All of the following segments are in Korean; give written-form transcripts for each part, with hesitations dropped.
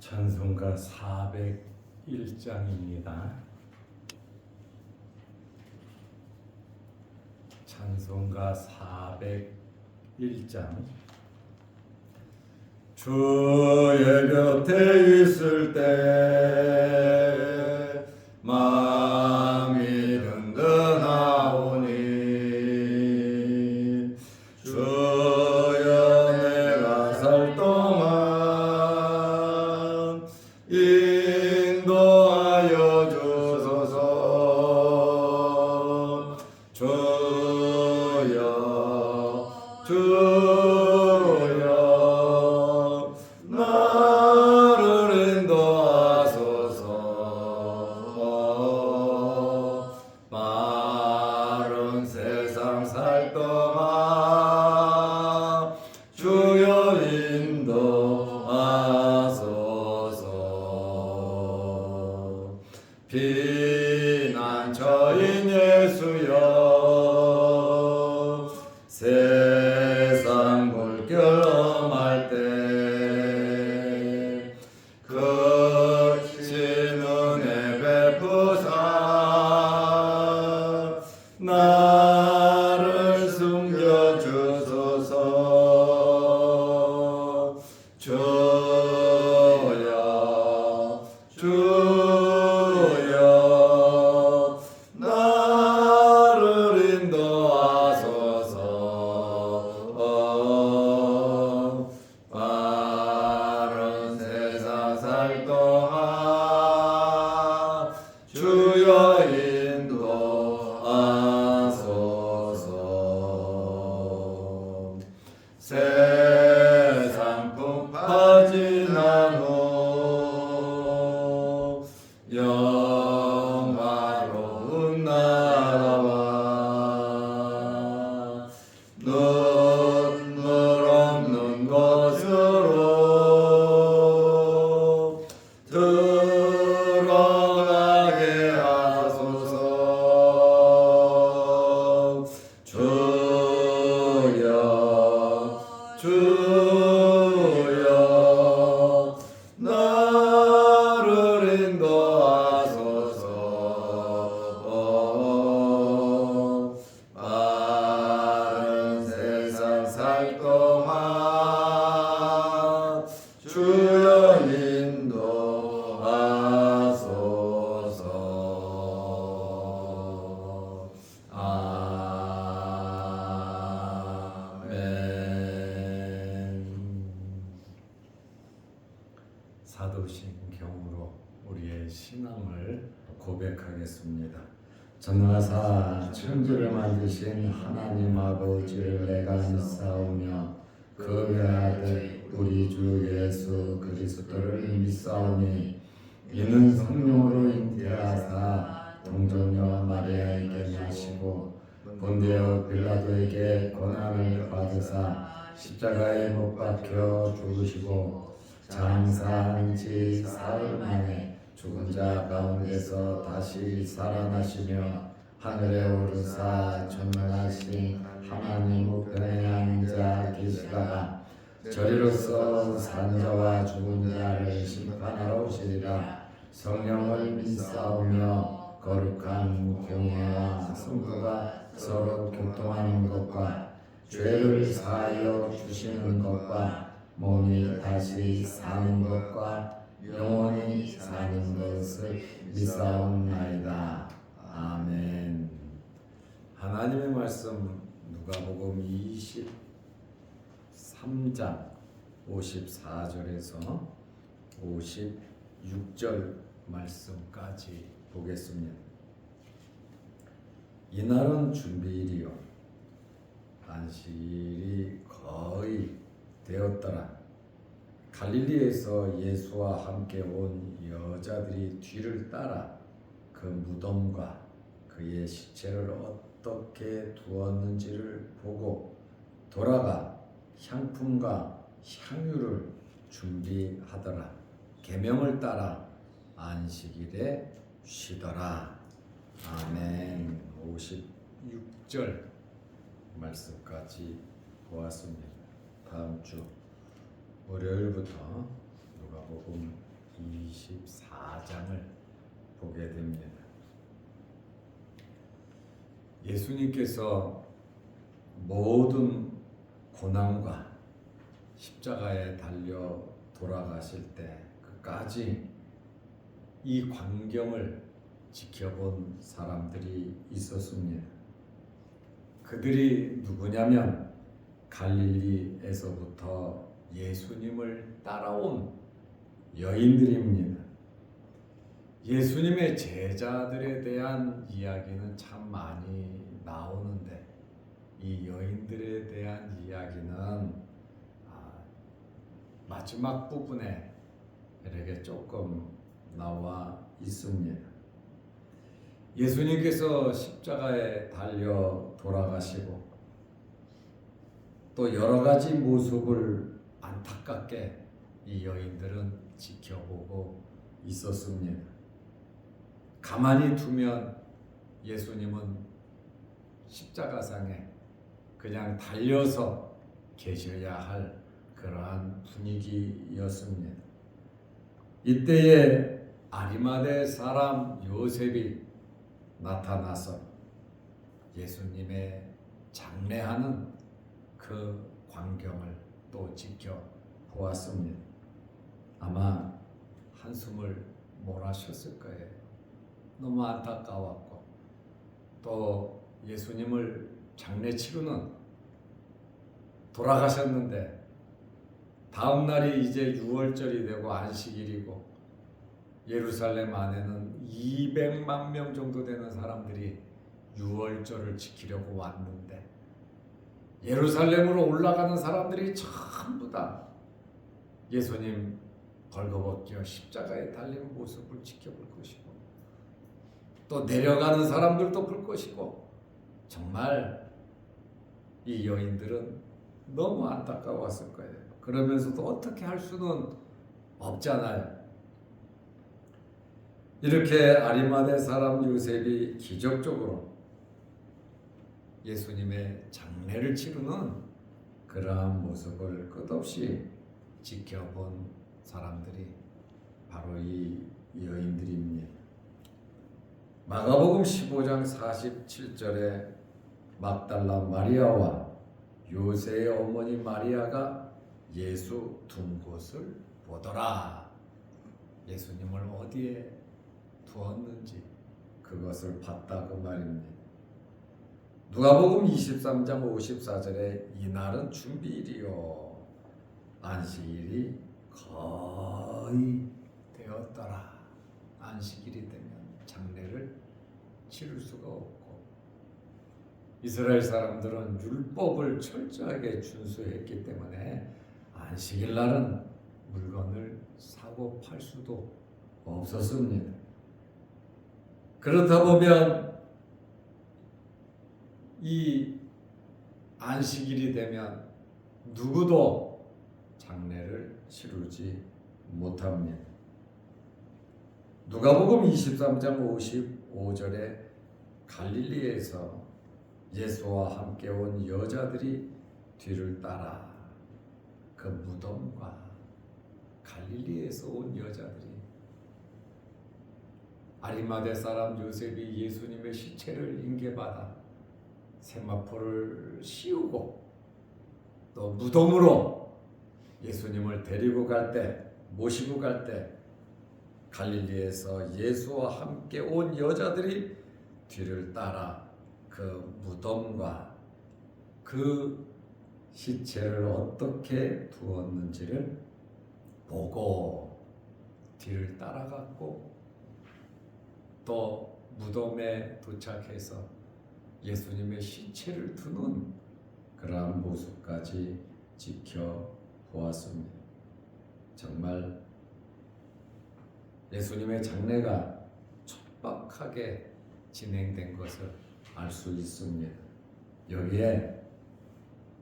찬송가 401장입니다. 찬송가 401장. 주의 곁에 있을 때 마음이 든든하오니 주여 내가 살 동안 인도하여 주소서. 주여 나를 인도하소서. 마른 세상 살 동안 주여 인도하소서. 피난처인 예수여 세상 물결 엄할 때 크신 은혜 베푸사 나를 숨겨주소서. 주여 나를 인도하소서. 바른 세상 살 동안 주여 인도하소서. 세상 풍파진 않고 영화로운 나라와 눈물 없는 곳으로 들어가게 하소서. 주여 나를 인도하소서. 바른 세상 살 동안 주여 인도하소서. 아멘. 사도신경으로 우리의 신앙을 고백하겠습니다. 전능하사 천지를 만드신 하나님 아버지를 내가 믿사오며 그 외아들 우리 주 예수 그리스도를 믿사오니 이는 성령으로 잉태하사 동정녀 마리아에게 나시고 본디오 빌라도에게 고난을 받으사 십자가에 못 박혀 죽으시고 장사한 지 사흘 만에 죽은 자 가운데서 다시 살아나시며 하늘에 오르사 전능하신 하나님 우편에 앉아 계시다가 저리로서 산 자와 죽은 자를 심판하러 오시리라. 성령을 믿사오며 거룩한 공예와 성도가 서로 교통하는 것과 죄를 사하여 주시는 것과 몸이 다시 사는 것과 영원히 사는 것을 믿사옵나이다. 아멘. 하나님의 말씀 누가복음 23장 54절에서 56절 말씀까지 보겠습니다. 이날은 준비일이요 안식일이 거의 되었더라. 갈릴리에서 예수와 함께 온 여자들이 뒤를 따라 그 무덤과 그의 시체를 어떻게 두었는지를 보고 돌아가 향품과 향유를 준비하더라. 계명을 따라 안식일에 쉬더라. 아멘. 56절 말씀까지 보았습니다. 다음 주 월요일부터 누가복음 24장을 보게 됩니다. 예수님께서 모든 고난과 십자가에 달려 돌아가실 때 끝까지 이 광경을 지켜본 사람들이 있었습니다. 그들이 누구냐면 갈릴리에서부터 예수님을 따라온 여인들입니다. 예수님의 제자들에 대한 이야기는 참 많이 나오는데 이 여인들에 대한 이야기는 마지막 부분에 이렇게 조금 나와 있습니다. 예수님께서 십자가에 달려 돌아가시고 또 여러 가지 모습을 안타깝게 이 여인들은 지켜보고 있었습니다. 가만히 두면 예수님은 십자가상에 그냥 달려서 계셔야 할 그러한 분위기였습니다. 이때에 아리마대 사람 요셉이 나타나서 예수님의 장례하는 그 광경을 또 지켜보았습니다. 아마 한숨을 몰아쉬었을 거예요. 너무 안타까웠고 또 예수님을 장례 치르는 돌아가셨는데 다음 날이 이제 6월절이 되고 안식일이고 예루살렘 안에는 200만 명 정도 되는 사람들이 6월절을 지키려고 왔는데 예루살렘으로 올라가는 사람들이 전부 다 예수님 벌거벗겨 십자가에 달린 모습을 지켜볼 것이고 또 내려가는 사람들도 볼 것이고 정말 이 여인들은 너무 안타까웠을 거예요. 그러면서도 어떻게 할 수는 없잖아요. 이렇게 아리마대 사람 요셉이 기적적으로 예수님의 장례를 치르는 그러한 모습을 끝없이 지켜본 사람들이 바로 이 여인들입니다. 마가복음 15장 47절에 막달라 마리아와 요새의 어머니 마리아가 예수 둔 곳을 보더라. 예수님을 어디에 두었는지 그것을 봤다 그 말입니다. 누가복음 23장 54절에 이날은 준비일이요 안식일이 거의 되었더라. 안식일이 되면 장례를 치를 수가 없고 이스라엘 사람들은 율법을 철저하게 준수했기 때문에 안식일 날은 물건을 사고 팔 수도 없었습니다. 그렇다 보면 이 안식일이 되면 누구도 장례를 치르지 못합니다. 누가복음 23장 55절에 갈릴리에서 예수와 함께 온 여자들이 뒤를 따라 그 무덤과 갈릴리에서 온 여자들이 아리마대 사람 요셉이 예수님의 시체를 인계받아 세마포를 씌우고 또 무덤으로 예수님을 데리고 갈 때, 모시고 갈 때 갈릴리에서 예수와 함께 온 여자들이 뒤를 따라 그 무덤과 그 시체를 어떻게 두었는지를 보고 뒤를 따라갔고 또 무덤에 도착해서 예수님의 시체를 두는 그러한 모습까지 지켜보았습니다. 정말 예수님의 장례가 촉박하게 진행된 것을 알 수 있습니다. 여기에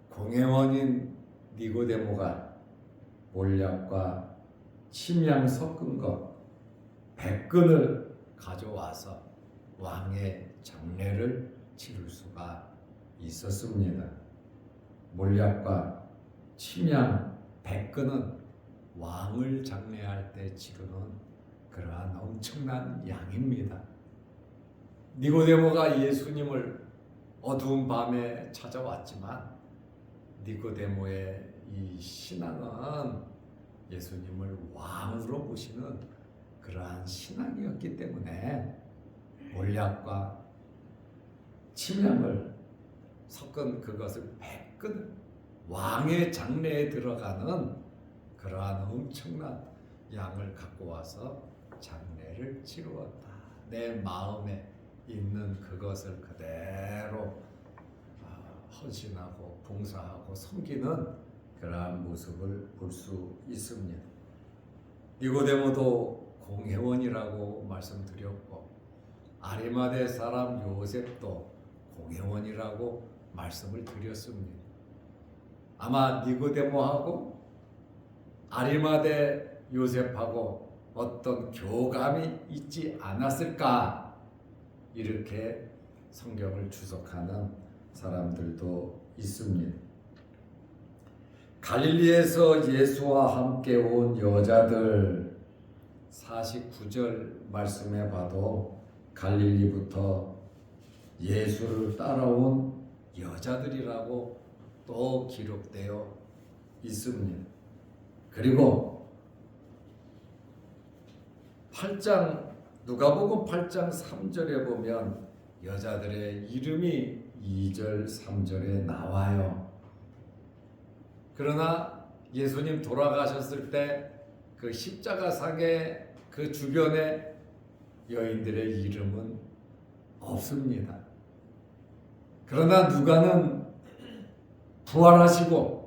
공회원인 니고데모가 몰약과 침향 섞은 것 100근을 가져와서 왕의 장례를 치를 수가 있었습니다. 몰약과 침향 100근은 왕을 장례할 때 치르는 그러한 엄청난 양입니다. 니고데모가 예수님을 어두운 밤에 찾아왔지만 니고데모의 이 신앙은 예수님을 왕으로 보시는 그러한 신앙이었기 때문에 몰약과 침향을 섞은 그것을 백근 왕의 장례에 들어가는 그러한 엄청난 양을 갖고 와서 장례를 치루었다. 내 마음에 있는 그것을 그대로 헌신하고 봉사하고 섬기는 그러한 모습을 볼 수 있습니다. 니고데모도 공회원이라고 말씀드렸고 아리마대 사람 요셉도 공회원이라고 말씀을 드렸습니다. 아마 니고데모하고 아리마대 요셉하고 어떤 교감이 있지 않았을까, 이렇게 성경을 주석하는 사람들도 있습니다. 갈릴리에서 예수와 함께 온 여자들 49절 말씀에 봐도 갈릴리부터 예수를 따라온 여자들이라고 또 기록되어 있습니다. 그리고 8장 누가복음 8장 3절에 보면 여자들의 이름이 2절 3절에 나와요. 그러나 예수님 돌아가셨을 때 그 십자가상의 그 주변에 여인들의 이름은 없습니다. 그러나 누가는 부활하시고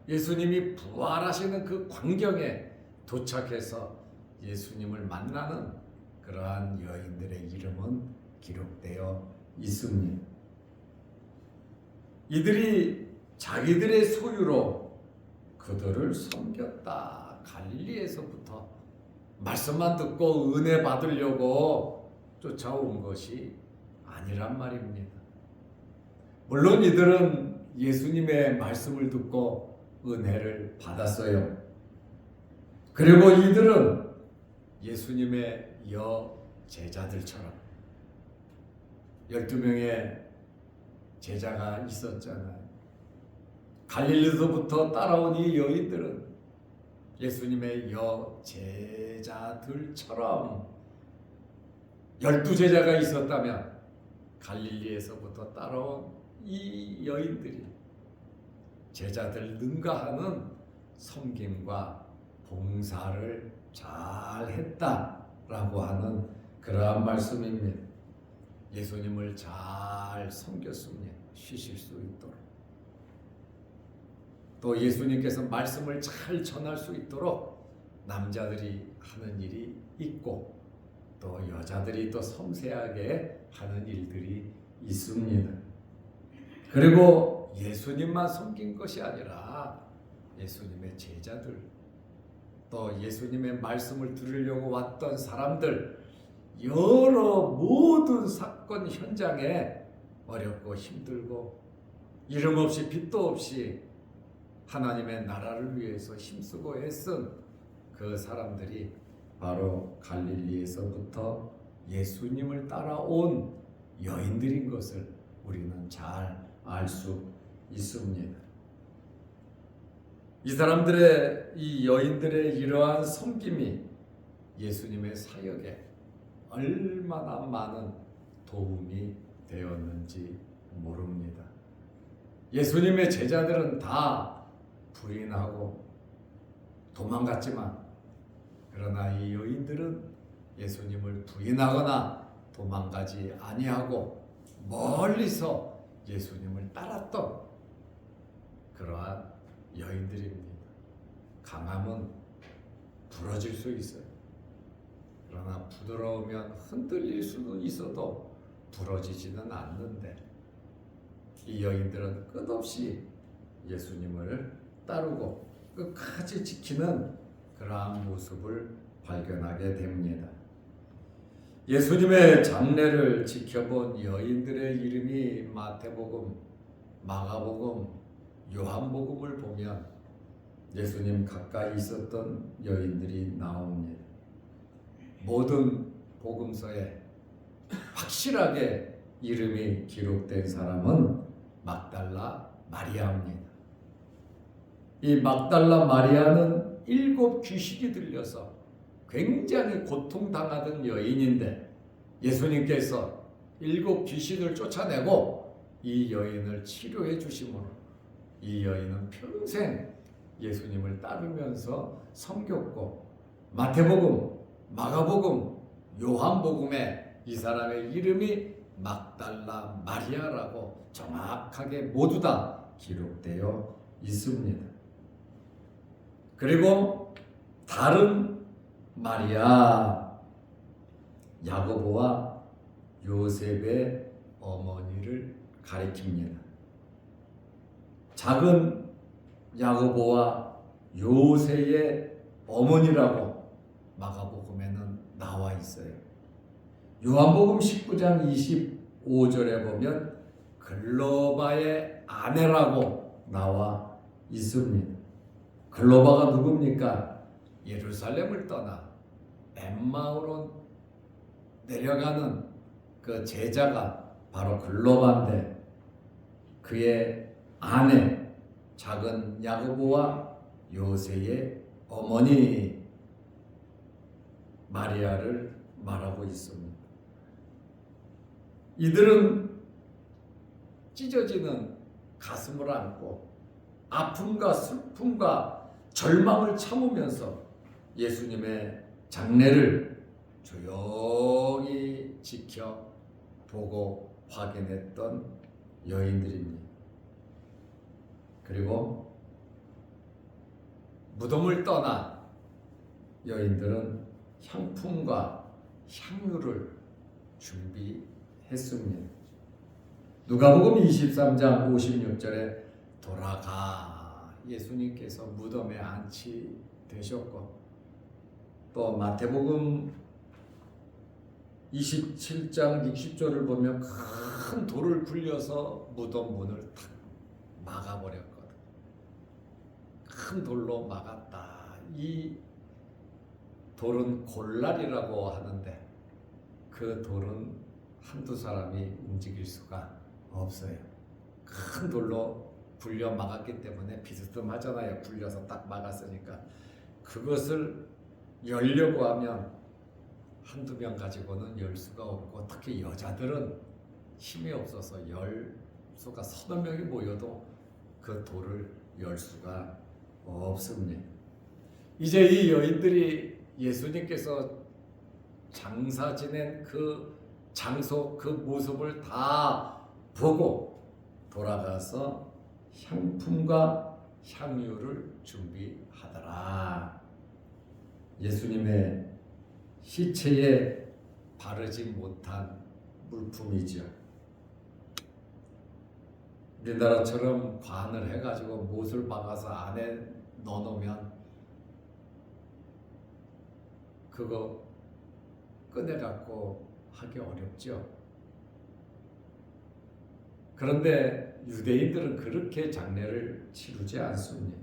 예수님이 부활하시는 그 광경에 도착해서 예수님을 만나는 그러한 여인들의 이름은 기록되어 있습니다. 이들이 자기들의 소유로 그들을 섬겼다. 갈릴리에서부터 말씀만 듣고 은혜 받으려고 쫓아온 것이 아니란 말입니다. 물론 이들은 예수님의 말씀을 듣고 은혜를 받았어요. 그리고 이들은 예수님의 여제자들처럼 12명의 제자가 있었잖아요. 갈릴리로부터 따라온 이 여인들은 예수님의 여제자들처럼 12제자가 있었다면 갈릴리에서부터 따라온 이 여인들이 제자들 능가하는 섬김과 봉사를 잘 했다라고 하는 그러한 말씀입니다. 예수님을 잘 섬겼습니다. 쉬실 수 있도록. 또 예수님께서 말씀을 잘 전할 수 있도록 남자들이 하는 일이 있고 또 여자들이 또 섬세하게 하는 일들이 있습니다. 그리고 예수님만 섬긴 것이 아니라 예수님의 제자들, 또 예수님의 말씀을 들으려고 왔던 사람들, 여러 모든 사건 현장에 어렵고 힘들고 이름 없이 빚도 없이 하나님의 나라를 위해서 힘쓰고 애쓴 그 사람들이 바로 갈릴리에서부터 예수님을 따라온 여인들인 것을 우리는 잘 알 수 있습니다. 이 사람들의, 이 여인들의 이러한 섬김이 예수님의 사역에 얼마나 많은 도움이 되었는지 모릅니다. 예수님의 제자들은 다 부인하고 도망갔지만 그러나 이 여인들은 예수님을 부인하거나 도망가지 아니하고 멀리서 예수님을 따랐던 그러한 여인들입니다. 강함은 부러질 수 있어요. 그러나 부드러우면 흔들릴 수도 있어도 부러지지는 않는데 이 여인들은 끝없이 예수님을 따르고 끝까지 지키는 그러한 모습을 발견하게 됩니다. 예수님의 장례를 지켜본 여인들의 이름이 마태복음, 마가복음, 요한복음을 보면 예수님 가까이 있었던 여인들이 나옵니다. 모든 복음서에 확실하게 이름이 기록된 사람은 막달라 마리아입니다. 이 막달라 마리아는 7 귀신이 들려서 굉장히 고통당하던 여인인데 예수님께서 7 귀신을 쫓아내고 이 여인을 치료해 주심으로 이 여인은 평생 예수님을 따르면서 섬겼고 마태복음, 마가복음, 요한복음에 이 사람의 이름이 막달라 마리아라고 정확하게 모두 다 기록되어 있습니다. 그리고 다른 마리아, 야고보와 요셉의 어머니를 가리킵니다. 작은 야고보와 요셉의 어머니라고 마가복음에는 나와 있어요. 요한복음 19장 25절에 보면 글로바의 아내라고 나와 있습니다. 글로바가 누굽니까? 예루살렘을 떠나 엠마오로 내려가는 그 제자가 바로 글로바인데 그의 아내 작은 야고보와 요새의 어머니 마리아를 말하고 있습니다. 이들은 찢어지는 가슴을 안고 아픔과 슬픔과 절망을 참으면서 예수님의 장례를 조용히 지켜보고 확인했던 여인들입니다. 그리고 무덤을 떠나 여인들은 향품과 향유를 준비했습니다. 누가복음 23장 56절에 돌아가 예수님께서 무덤에 안치되셨고 또 마태복음 27장 60절을 보면 큰 돌을 굴려서 무덤 문을 탁 막아버렸거든. 큰 돌로 막았다. 이 돌은 골날이라고 하는데 그 돌은 한두 사람이 움직일 수가 없어요. 큰 돌로 굴려 막았기 때문에 비스듬하잖아요. 굴려서 딱 막았으니까. 그것을 열려고 하면 한두 명 가지고는 열 수가 없고 특히 여자들은 힘이 없어서 열 수가 서너 명이 모여도 그 돌을 열 수가 없습니다. 이제 이 여인들이 예수님께서 장사 지낸 그 장소 그 모습을 다 보고 돌아가서 향품과 향유를 준비하더라. 예수님의 시체에 바르지 못한 물품이죠. 우리나라처럼 관을 해가지고 못을 박아서 안에 넣어놓으면 그거 꺼내갖고 하기 어렵죠. 그런데 유대인들은 그렇게 장례를 치르지 않습니다.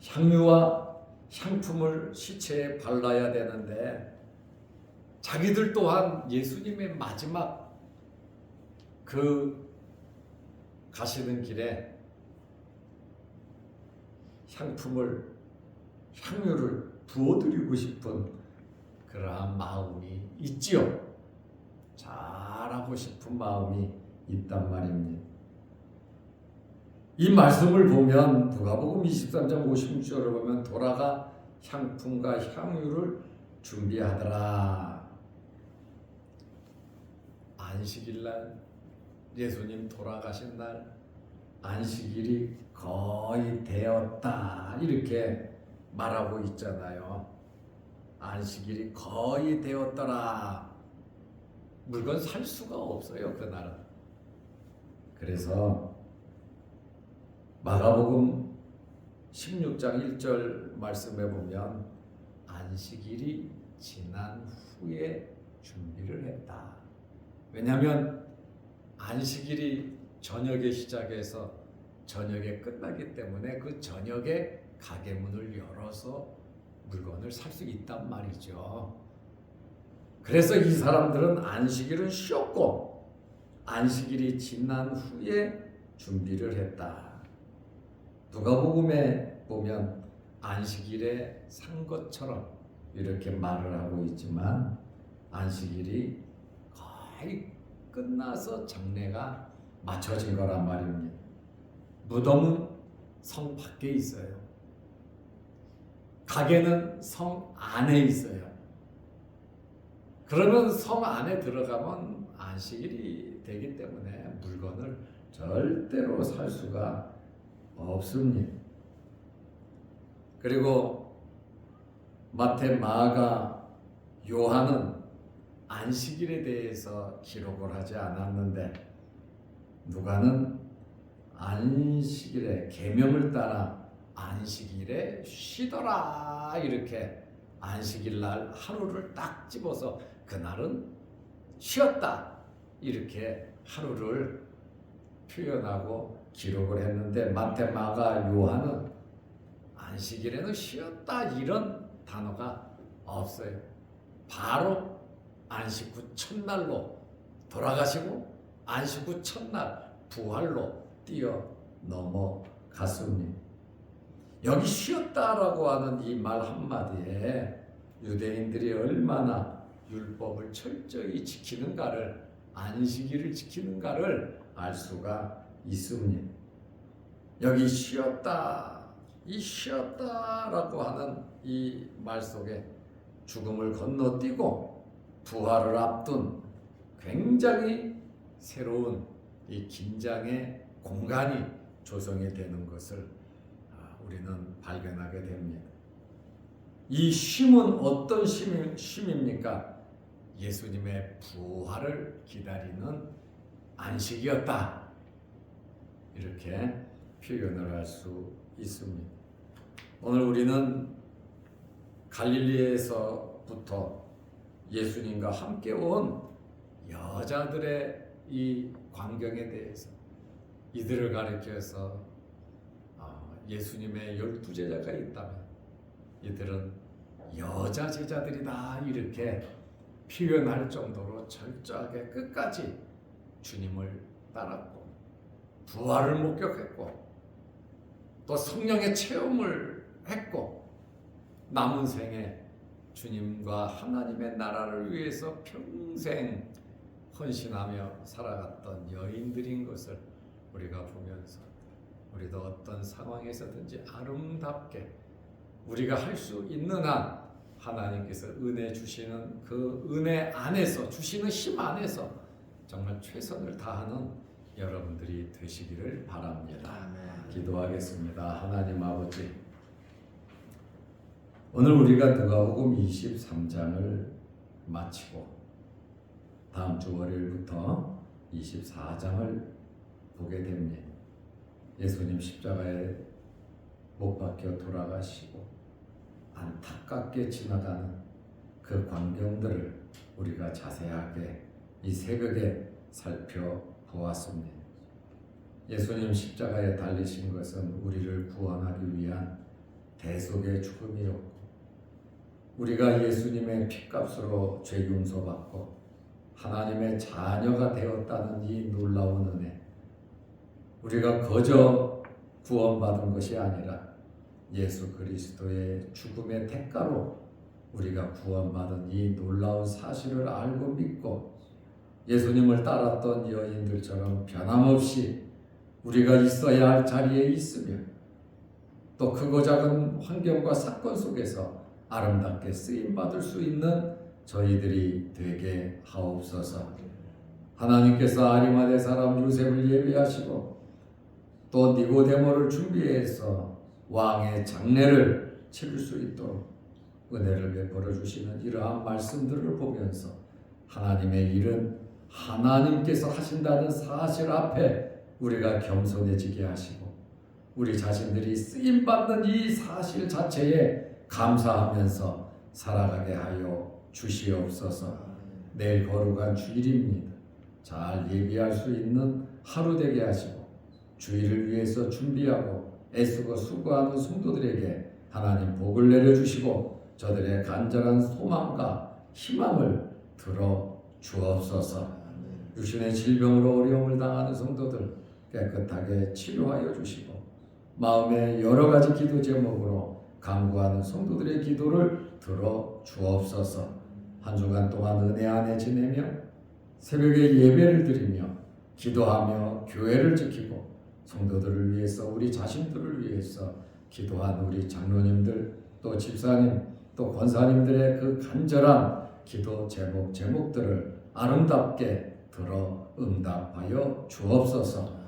향유와 향품을 시체에 발라야 되는데 자기들 또한 예수님의 마지막 그 가시는 길에 향유를 부어드리고 싶은 그러한 마음이 있지요. 잘하고 싶은 마음이 있단 말입니다. 이 말씀을 보면 누가복음 23장 56절을 보면 돌아가 향품과 향유를 준비하더라. 안식일날 예수님 돌아가신 날 안식일이 거의 되었다 이렇게 말하고 있잖아요. 안식일이 거의 되었더라. 물건 살 수가 없어요 그날은. 그래서 마가복음 16장 1절 말씀에 보면 안식일이 지난 후에 준비를 했다. 왜냐하면 안식일이 저녁에 시작해서 저녁에 끝나기 때문에 그 저녁에 가게 문을 열어서 물건을 살 수 있단 말이죠. 그래서 이 사람들은 안식일은 쉬었고 안식일이 지난 후에 준비를 했다. 누가복음에 보면 안식일에 산 것처럼 이렇게 말을 하고 있지만 안식일이 거의 끝나서 장례가 마쳐진 거란 말입니다. 무덤은 성 밖에 있어요. 가게는 성 안에 있어요. 그러면 성 안에 들어가면 안식일이 되기 때문에 물건을 절대로 살 수가 없습니다. 그리고 마태, 마가, 요한은 안식일에 대해서 기록을 하지 않았는데 누가는 안식일에 계명을 따라 안식일에 쉬더라 이렇게 안식일 날 하루를 딱 집어서 그날은 쉬었다 이렇게 하루를 표현하고 기록을 했는데 마태, 마가, 요한은 안식일에는 쉬었다 이런 단어가 없어요. 바로 안식 후 첫날로 돌아가시고 안식 후 첫날 부활로 뛰어 넘어갔습니다. 여기 쉬었다라고 하는 이 말 한마디에 유대인들이 얼마나 율법을 철저히 지키는가를 안식일을 지키는가를 알 수가 있습니다. 여기 쉬었다, 이 쉬었다라고 하는 이 말 속에 죽음을 건너뛰고 부활을 앞둔 굉장히 새로운 이 긴장의 공간이 조성이 되는 것을 우리는 발견하게 됩니다. 이 쉼은 어떤 쉼입니까? 예수님의 부활을 기다리는 안식이었다. 이렇게 표현을 할 수 있습니다. 오늘 우리는 갈릴리에서부터 예수님과 함께 온 여자들의 이 광경에 대해서 이들을 가리켜서 예수님의 12제자가 있다면 이들은 여자 제자들이다 이렇게 표현할 정도로 철저하게 끝까지 주님을 따랐고 부활을 목격했고 또 성령의 체험을 했고 남은 생에 주님과 하나님의 나라를 위해서 평생 헌신하며 살아갔던 여인들인 것을 우리가 보면서 우리도 어떤 상황에서든지 아름답게 우리가 할 수 있는 한 하나님께서 은혜 주시는 그 은혜 안에서 주시는 힘 안에서 정말 최선을 다하는 여러분들이 되시기를 바랍니다. 아멘. 기도하겠습니다. 하나님 아버지, 오늘 우리가 누가복음 23장을 마치고 다음 주 월요일부터 24장을 보게 됩니다. 예수님 십자가에 못 박혀 돌아가시고 안타깝게 지나가는 그 광경들을 우리가 자세하게 이 새벽에 살펴보았습니다. 예수님 십자가에 달리신 것은 우리를 구원하기 위한 대속의 죽음이었고 우리가 예수님의 핏값으로 죄 용서받고 하나님의 자녀가 되었다는 이 놀라운 은혜, 우리가 거저 구원받은 것이 아니라 예수 그리스도의 죽음의 대가로 우리가 구원받은 이 놀라운 사실을 알고 믿고 예수님을 따랐던 여인들처럼 변함없이 우리가 있어야 할 자리에 있으며 또 크고 작은 환경과 사건 속에서 아름답게 쓰임받을 수 있는 저희들이 되게 하옵소서. 하나님께서 아리마대 사람 요셉을 예비하시고 또 니고데모를 준비해서 왕의 장례를 치를 수 있도록 은혜를 베풀어 주시는 이러한 말씀들을 보면서 하나님의 일은 하나님께서 하신다는 사실 앞에 우리가 겸손해지게 하시고 우리 자신들이 쓰임받는 이 사실 자체에 감사하면서 살아가게 하여 주시옵소서. 내일 거룩한 주일입니다. 잘 예비할 수 있는 하루 되게 하시고 주일을 위해서 준비하고 애쓰고 수고하는 성도들에게 하나님 복을 내려주시고 저들의 간절한 소망과 희망을 들어 주옵소서. 육신의 질병으로 어려움을 당하는 성도들 깨끗하게 치료하여 주시고 마음의 여러 가지 기도 제목으로 간구하는 성도들의 기도를 들어 주옵소서. 한 주간 동안 은혜 안에 지내며 새벽에 예배를 드리며 기도하며 교회를 지키고 성도들을 위해서 우리 자신들을 위해서 기도한 우리 장로님들 또 집사님 또 권사님들의 그 간절한 기도 제목들을 아름답게 들어 응답하여 주옵소서.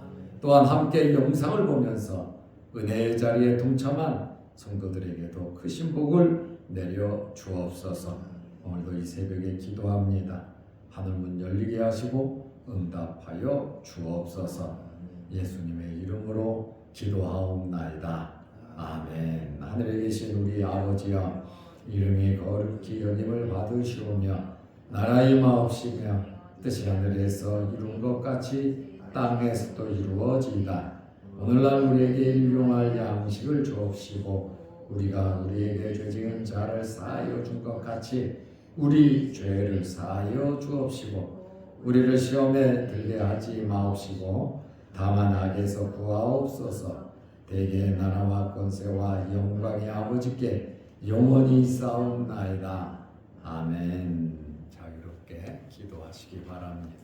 또한 함께 영상을 보면서 은혜의 자리에 동참한 성도들에게도 크신 복을 내려 주옵소서. 오늘도 이 새벽에 기도합니다. 하늘문 열리게 하시고 응답하여 주옵소서. 예수님의 이름으로 기도하옵나이다. 아멘. 하늘에 계신 우리 아버지여, 이름이 거룩히 여김을 받으시오며 나라의 마옵시며 뜻이 하늘에서 이룬 것 같이 땅에서도 이루어지이다. 오늘날 우리에게 일용할 양식을 주옵시고 우리가 우리에게 죄 지은 자를 사하여 준 것 같이 우리 죄를 사하여 주옵시고 우리를 시험에 들게 하지 마옵시고 다만 악에서 구하옵소서. 대개의 나라와 권세와 영광이 아버지께 영원히 있사옵나이다. 아멘. 자유롭게 기도하시기 바랍니다.